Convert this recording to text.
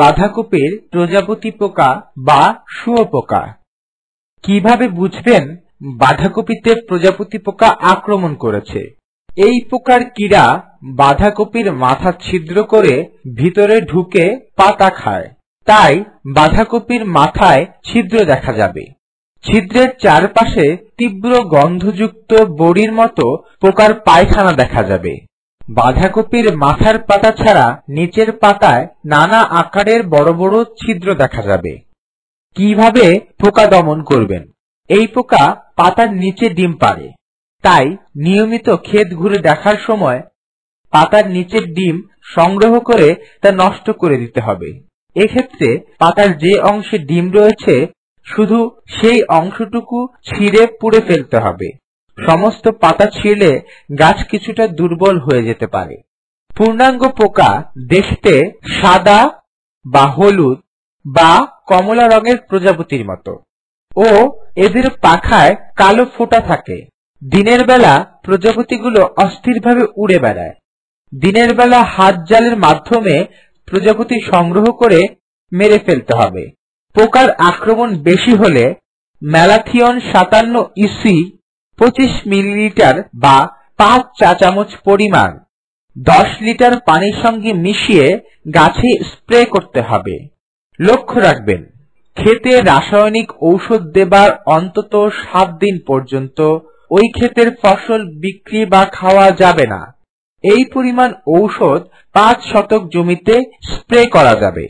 বাঁধাকপির প্রজাপতি পোকা বা শুঁয়োপোকা। কিভাবে বুঝবেন বাঁধাকপিতে প্রজাপতি পোকা আক্রমণ করেছে? এই পোকার কীড়া বাঁধাকপির মাথা ছিদ্র করে ভিতরে ঢুকে পাতা খায়, তাই বাঁধাকপির মাথায় ছিদ্র দেখা যাবে। ছিদ্রের চারপাশে তীব্র গন্ধযুক্ত বড়ির মতো পোকার পায়খানা দেখা যাবে। বাঁধাকপির মাথার পাতা ছাড়া নিচের পাতায় নানা আকারের বড় বড় ছিদ্র দেখা যাবে। কিভাবে পোকা দমন করবেন? এই পোকা পাতার নিচে ডিম পাড়ে, তাই নিয়মিত ক্ষেত ঘুরে দেখার সময় পাতার নিচের ডিম সংগ্রহ করে তা নষ্ট করে দিতে হবে। এক্ষেত্রে পাতার যে অংশে ডিম রয়েছে শুধু সেই অংশটুকু ছিঁড়ে পুড়ে ফেলতে হবে। সমস্ত পাতা ছিঁড়লে গাছ কিছুটা দুর্বল হয়ে যেতে পারে। পূর্ণাঙ্গ পোকা দেখতে সাদা বা হলুদ বা কমলা রঙের প্রজাপতির মতো ও এদের পাখায় কালো ফোঁটা থাকে। দিনের বেলা প্রজাপতিগুলো অস্থিরভাবে উড়ে বেড়ায়। দিনের বেলা হাত জালের মাধ্যমে প্রজাপতি সংগ্রহ করে মেরে ফেলতে হবে। পোকার আক্রমণ বেশি হলে ম্যালাথিয়ন 57 ইসি 25 মিলিলিটার বা 5 চা চামচ পরিমাণ 10 লিটার পানির সঙ্গে মিশিয়ে গাছে স্প্রে করতে হবে। লক্ষ্য রাখবেন, ক্ষেতে রাসায়নিক ঔষধ দেবার অন্তত 7 দিন পর্যন্ত ওই ক্ষেতের ফসল বিক্রি বা খাওয়া যাবে না। এই পরিমাণ ঔষধ 5 শতক জমিতে স্প্রে করা যাবে।